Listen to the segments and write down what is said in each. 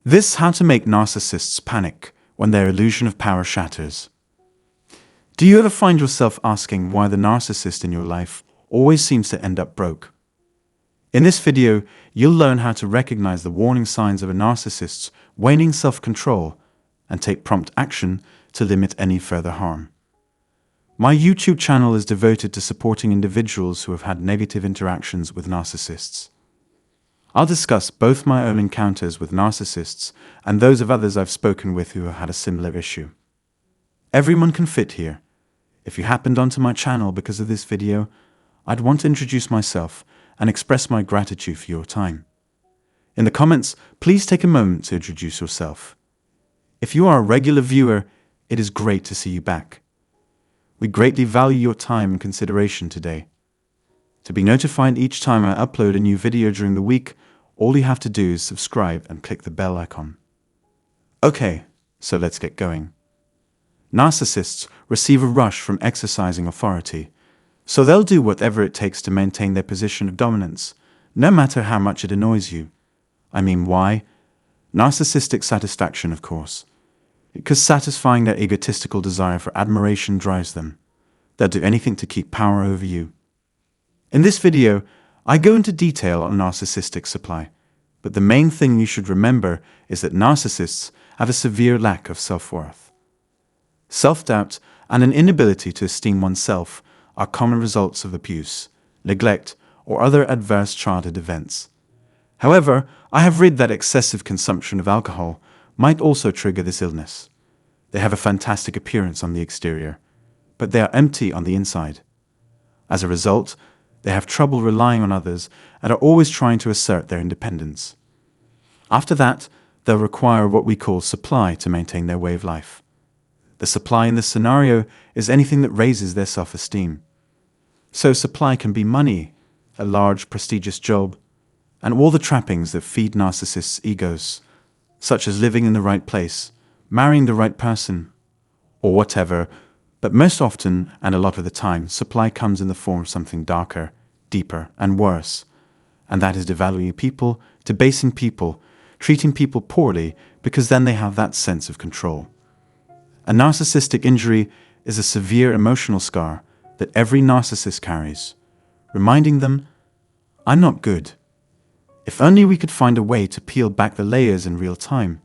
This how to make narcissists panic when their illusion of power shatters. Do you ever find yourself asking why the narcissist in your life always seems to end up broke? In this video, you'll learn how to recognize the warning signs of a narcissist's waning self-control and take prompt action to limit any further harm. My YouTube channel is devoted to supporting individuals who have had negative interactions with narcissists. I'll discuss both my own encounters with narcissists and those of others I've spoken with who have had a similar issue. Everyone can fit here. If you happened onto my channel because of this video, I'd want to introduce myself and express my gratitude for your time. In the comments, please take a moment to introduce yourself. If you are a regular viewer, it is great to see you back. We greatly value your time and consideration today. To be notified each time I upload a new video during the week, all you have to do is subscribe and click the bell icon. Okay, so let's get going. Narcissists receive a rush from exercising authority, so they'll do whatever it takes to maintain their position of dominance, no matter how much it annoys you. I mean, why? Narcissistic satisfaction, of course. Because satisfying their egotistical desire for admiration drives them. They'll do anything to keep power over you. In this video, I go into detail on narcissistic supply, but the main thing you should remember is that narcissists have a severe lack of self-worth. Self-doubt and an inability to esteem oneself are common results of abuse, neglect, or other adverse childhood events. However, I have read that excessive consumption of alcohol might also trigger this illness. They have a fantastic appearance on the exterior, but they are empty on the inside. As a result, they have trouble relying on others and are always trying to assert their independence. After that, they'll require what we call supply to maintain their way of life. The supply in this scenario is anything that raises their self-esteem. So supply can be money, a large, prestigious job, and all the trappings that feed narcissists' egos, such as living in the right place, marrying the right person, or whatever. But most often, and a lot of the time, supply comes in the form of something darker, deeper, and worse. And that is devaluing people, debasing people, treating people poorly, because then they have that sense of control. A narcissistic injury is a severe emotional scar that every narcissist carries, reminding them, I'm not good. If only we could find a way to peel back the layers in real time,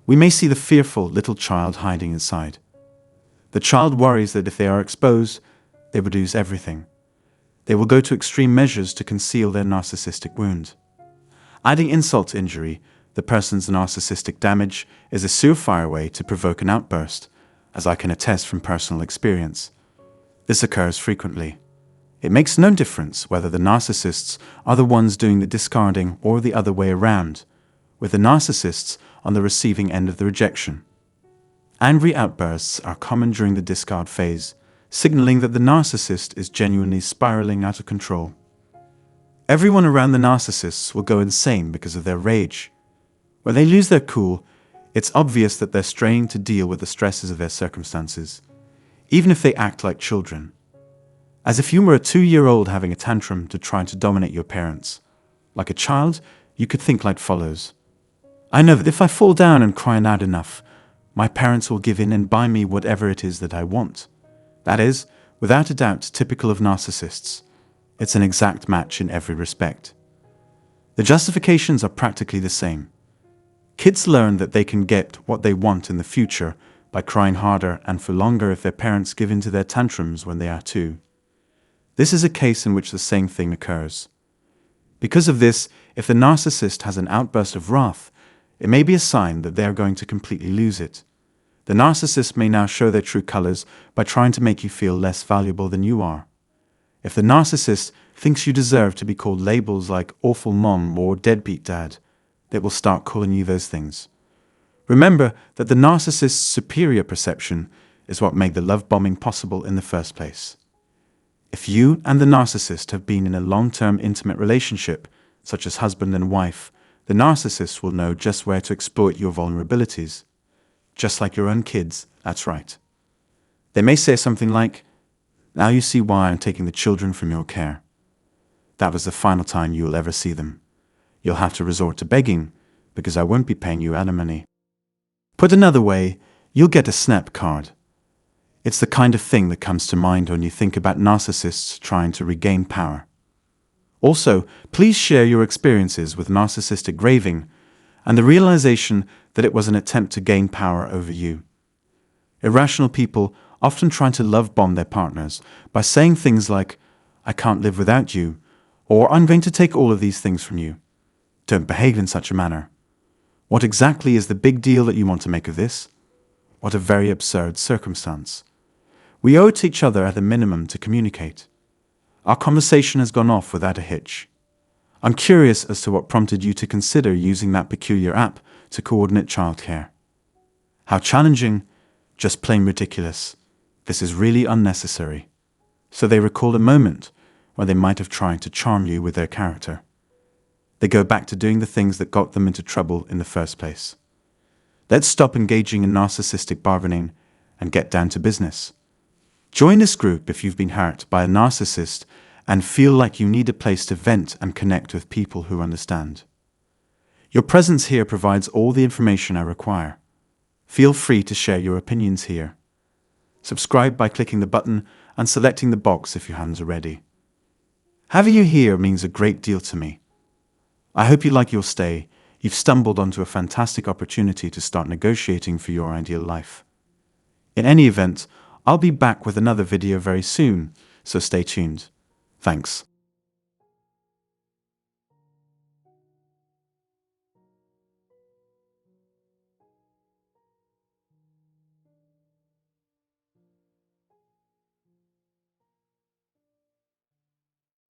we may see the fearful little child hiding inside. The child worries that if they are exposed, they would lose everything. They will go to extreme measures to conceal their narcissistic wound. Adding insult to injury, the person's narcissistic damage is a surefire way to provoke an outburst, as I can attest from personal experience. This occurs frequently. It makes no difference whether the narcissists are the ones doing the discarding or the other way around, with the narcissists on the receiving end of the rejection. Angry outbursts are common during the discard phase, signaling that the narcissist is genuinely spiraling out of control. Everyone around the narcissists will go insane because of their rage. When they lose their cool, it's obvious that they're straining to deal with the stresses of their circumstances, even if they act like children. As if you were a 2-year-old having a tantrum to try to dominate your parents. Like a child, you could think like follows. I know that if I fall down and cry loud enough, my parents will give in and buy me whatever it is that I want. That is, without a doubt, typical of narcissists. It's an exact match in every respect. The justifications are practically the same. Kids learn that they can get what they want in the future by crying harder and for longer if their parents give in to their tantrums when they are 2. This is a case in which the same thing occurs. Because of this, if the narcissist has an outburst of wrath, it may be a sign that they are going to completely lose it. The narcissist may now show their true colors by trying to make you feel less valuable than you are. If the narcissist thinks you deserve to be called labels like awful mom or deadbeat dad, they will start calling you those things. Remember that the narcissist's superior perception is what made the love bombing possible in the first place. If you and the narcissist have been in a long-term intimate relationship, such as husband and wife, the narcissist will know just where to exploit your vulnerabilities. Just like your own kids, that's right. They may say something like, now you see why I'm taking the children from your care. That was the final time you will ever see them. You'll have to resort to begging, because I won't be paying you alimony. Put another way, you'll get a snap card. It's the kind of thing that comes to mind when you think about narcissists trying to regain power. Also, please share your experiences with narcissistic raving and the realization that it was an attempt to gain power over you. Irrational people often try to love bomb their partners by saying things like, "I can't live without you," or "I'm going to take all of these things from you. Don't behave in such a manner. What exactly is the big deal that you want to make of this? What a very absurd circumstance." We owe it to each other at the minimum to communicate. Our conversation has gone off without a hitch. I'm curious as to what prompted you to consider using that peculiar app to coordinate childcare. How challenging, just plain ridiculous. This is really unnecessary. So they recall a moment where they might have tried to charm you with their character. They go back to doing the things that got them into trouble in the first place. Let's stop engaging in narcissistic bargaining and get down to business. Join this group if you've been hurt by a narcissist and feel like you need a place to vent and connect with people who understand. Your presence here provides all the information I require. Feel free to share your opinions here. Subscribe by clicking the button and selecting the box if your hands are ready. Having you here means a great deal to me. I hope you like your stay. You've stumbled onto a fantastic opportunity to start negotiating for your ideal life. In any event, I'll be back with another video very soon, so stay tuned. Thanks.